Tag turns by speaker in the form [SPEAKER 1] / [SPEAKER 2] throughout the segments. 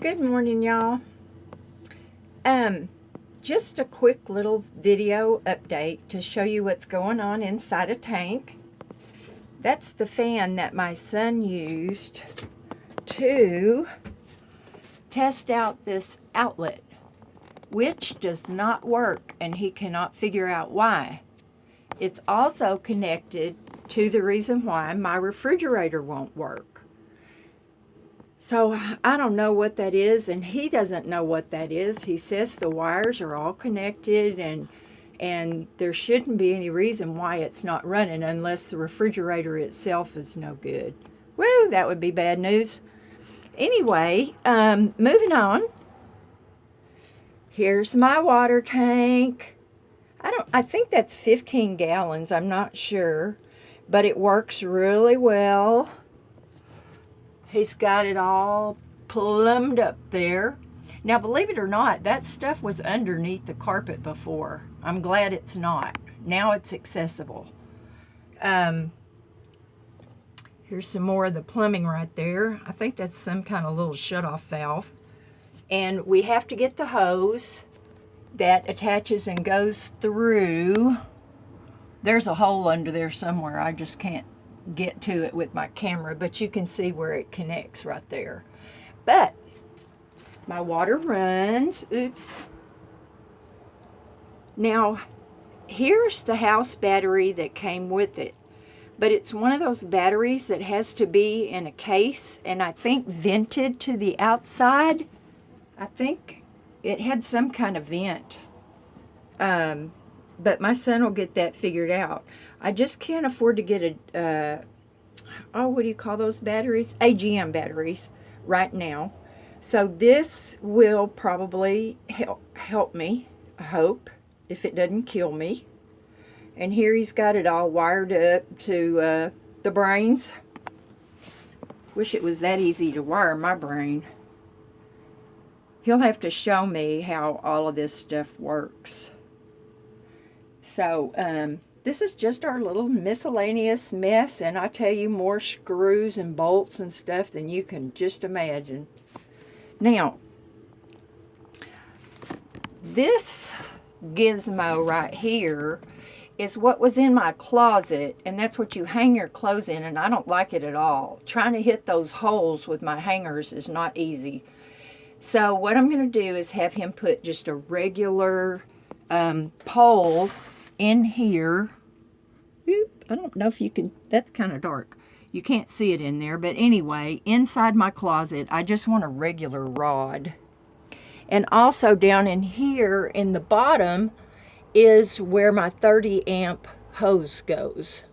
[SPEAKER 1] Good morning, y'all. Just a quick little video update to show you what's going on inside a tank. That's the fan that my son used to test out this outlet, which does not work, and he cannot figure out why. It's also connected to the reason why my refrigerator won't work. So I don't know what that is, and he doesn't know what that is. He says the wires are all connected, and there shouldn't be any reason why it's not running unless the refrigerator itself is no good. Woo, that would be bad news. Anyway, moving on. Here's my water tank. I think that's 15 gallons. I'm not sure, but it works really well. He's got it all plumbed up there. Now, believe it or not, that stuff was underneath the carpet before. I'm glad it's not. Now it's accessible. Here's some more of the plumbing right there. I think that's some kind of little shut-off valve. And we have to get the hose that attaches and goes through. There's a hole under there somewhere. I just can't get to it with my camera, but you can see where it connects right there. But my water runs. Oops. Now, here's the house battery that came with it, but it's one of those batteries that has to be in a case, and I think vented to the outside. I think it had some kind of vent. But my son will get that figured out. I just can't afford to get what do you call those batteries? AGM batteries right now. So this will probably help me, I hope, if it doesn't kill me. And here he's got it all wired up to the brains. Wish it was that easy to wire my brain. He'll have to show me how all of this stuff works. So, this is just our little miscellaneous mess, and I tell you, more screws and bolts and stuff than you can just imagine. Now, this gizmo right here is what was in my closet, and that's what you hang your clothes in, and I don't like it at all. Trying to hit those holes with my hangers is not easy. So what I'm going to do is have him put just a regular pole in here. Oop, I don't know if you can, that's kind of dark. You can't see it in there, but anyway, inside my closet, I just want a regular rod. And also down in here in the bottom is where my 30 amp hose goes.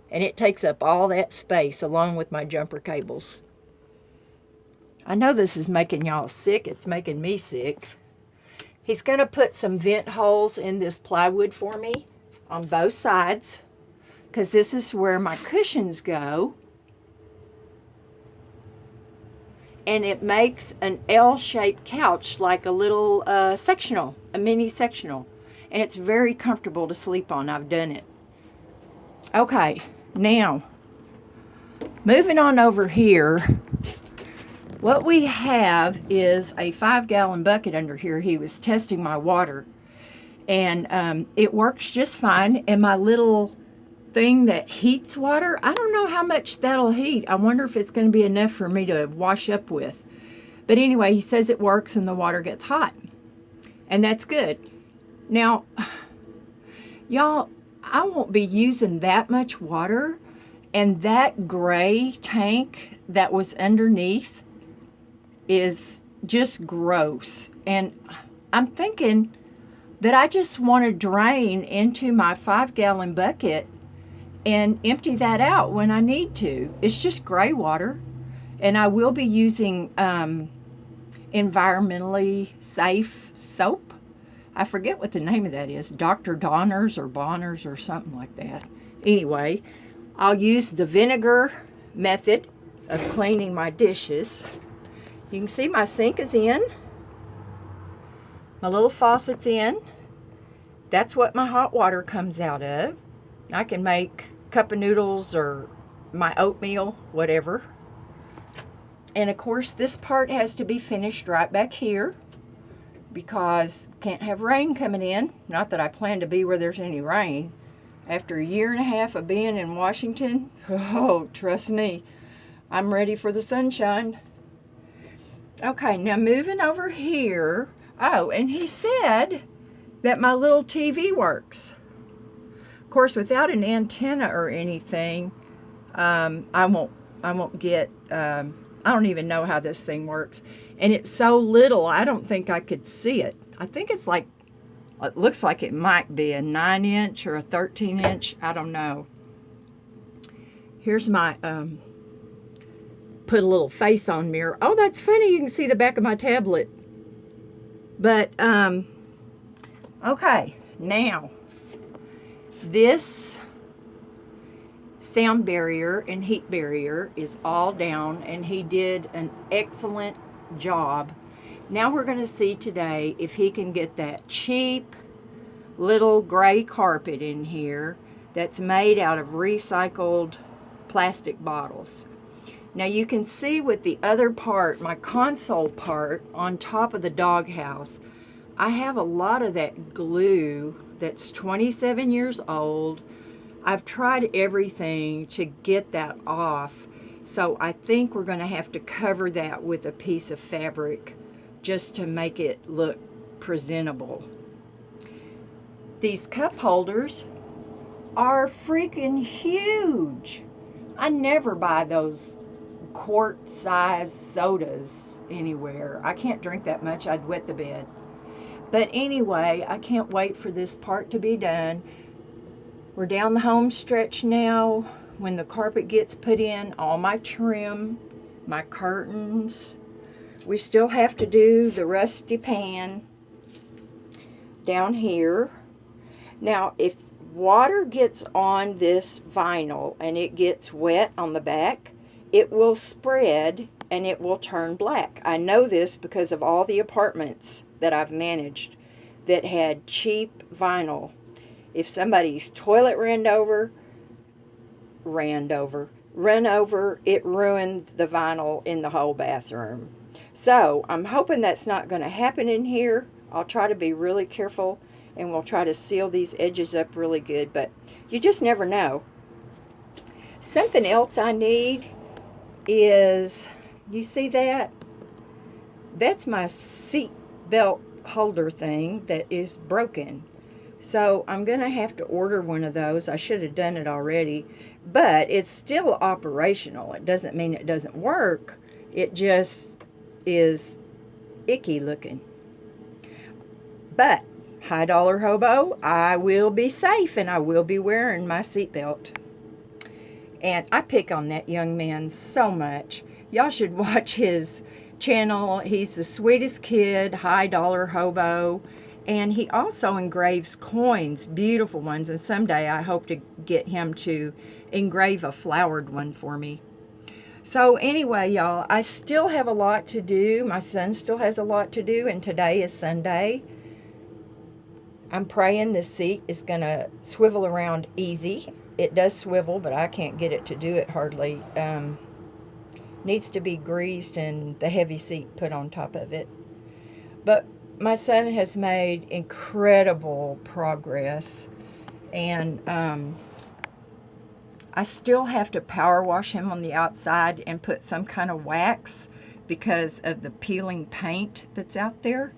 [SPEAKER 1] And it takes up all that space along with my jumper cables. I know this is making y'all sick. It's making me sick. He's going to put some vent holes in this plywood for me on both sides, because this is where my cushions go. And it makes an L-shaped couch, like a little sectional, a mini sectional. And it's very comfortable to sleep on. I've done it. Okay, now, moving on over here. What we have is a 5-gallon bucket under here. He was testing my water, and it works just fine. And my little thing that heats water, I don't know how much that'll heat. I wonder if it's going to be enough for me to wash up with. But anyway, he says it works and the water gets hot, and that's good. Now, y'all, I won't be using that much water, and that gray tank that was underneath is just gross. And I'm thinking that I just want to drain into my 5-gallon bucket and empty that out when I need to. It's just gray water, and I will be using environmentally safe soap. I forget what the name of that is, Dr. Donner's or Bonner's or something like that. Anyway, I'll use the vinegar method of cleaning my dishes. You can see my sink is in. My little faucet's in. That's what my hot water comes out of. I can make cup of noodles or my oatmeal, whatever. And of course, this part has to be finished right back here because can't have rain coming in. Not that I plan to be where there's any rain. After a year and a half of being in Washington, oh, trust me, I'm ready for the sunshine. Okay, now moving over here. Oh, and he said that my little TV works. Of course, without an antenna or anything, I won't get, I don't even know how this thing works. And it's so little, I don't think I could see it. I think it's like, it looks like it might be a 9-inch or a 13-inch. I don't know. Here's my, put a little face on mirror. Oh, that's funny. You can see the back of my tablet. But, okay. Now, this sound barrier and heat barrier is all down, and he did an excellent job. Now we're going to see today if he can get that cheap little gray carpet in here that's made out of recycled plastic bottles. Now you can see with the other part, my console part on top of the doghouse, I have a lot of that glue that's 27 years old. I've tried everything to get that off, so I think we're going to have to cover that with a piece of fabric just to make it look presentable. These cup holders are freaking huge. I never buy those quart-sized sodas anywhere. I can't drink that much. I'd wet the bed. But anyway, I can't wait for this part to be done. We're down the home stretch now. When the carpet gets put in, all my trim, my curtains. We still have to do the rusty pan down here. Now, if water gets on this vinyl and it gets wet on the back, it will spread and it will turn black. I know this because of all the apartments that I've managed that had cheap vinyl. If somebody's toilet ran over, it ruined the vinyl in the whole bathroom. So I'm hoping that's not going to happen in here. I'll try to be really careful, and we'll try to seal these edges up really good, but you just never know. Something else I need is, you see that? That's my seat belt holder thing that is broken. So I'm going to have to order one of those. I should have done it already, but it's still operational. It doesn't mean it doesn't work. It just is icky looking. But high dollar hobo, I will be safe and I will be wearing my seatbelt. And I pick on that young man so much. Y'all should watch his channel. He's the sweetest kid, high dollar hobo. And he also engraves coins, beautiful ones. And someday I hope to get him to engrave a flowered one for me. So anyway, y'all, I still have a lot to do. My son still has a lot to do. And today is Sunday. I'm praying this seat is going to swivel around easy. It does swivel, but I can't get it to do it hardly. Needs to be greased and the heavy seat put on top of it. But my son has made incredible progress, and I still have to power wash him on the outside and put some kind of wax because of the peeling paint that's out there.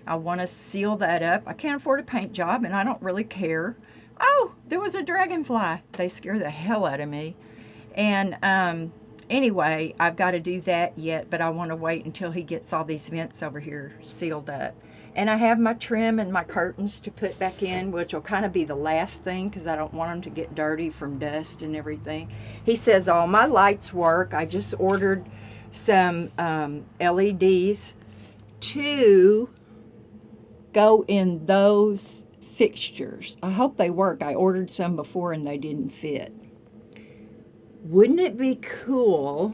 [SPEAKER 1] I want to seal that up. I can't afford a paint job, and I don't really care. Oh, there was a dragonfly. They scare the hell out of me. And anyway, I've got to do that yet, but I want to wait until he gets all these vents over here sealed up. And I have my trim and my curtains to put back in, which will kind of be the last thing because I don't want them to get dirty from dust and everything. He says all my lights work. I just ordered some LEDs to go in those fixtures. I hope they work. I ordered some before and they didn't fit. Wouldn't it be cool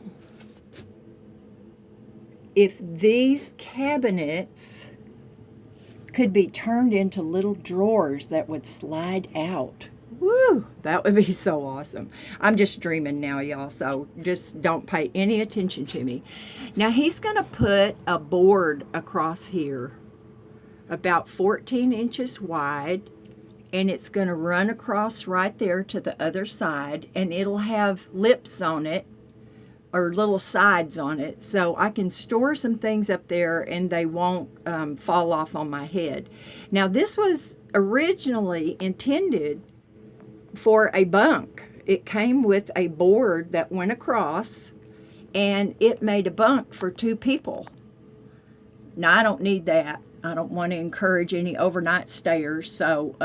[SPEAKER 1] if these cabinets could be turned into little drawers that would slide out? Woo, that would be so awesome. I'm just dreaming now, y'all, so just don't pay any attention to me. Now he's going to put a board across here about 14 inches wide, and it's going to run across right there to the other side, and it'll have lips on it or little sides on it, so I can store some things up there and they won't fall off on my head. Now this was originally intended for a bunk. It came with a board that went across, and it made a bunk for 2 people. Now I don't need that. I don't want to encourage any overnight stayers, so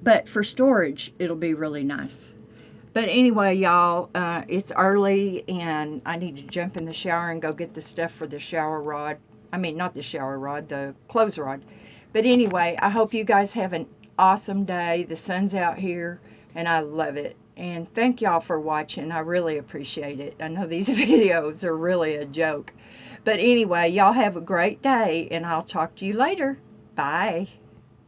[SPEAKER 1] but for storage it'll be really nice. But anyway, y'all, it's early and I need to jump in the shower and go get the stuff for the shower rod. I mean, not the shower rod, the clothes rod. But anyway, I hope you guys have an awesome day. The sun's out here and I love it. And thank y'all for watching. I really appreciate it. I know these videos are really a joke. But anyway, y'all have a great day and I'll talk to you later. Bye.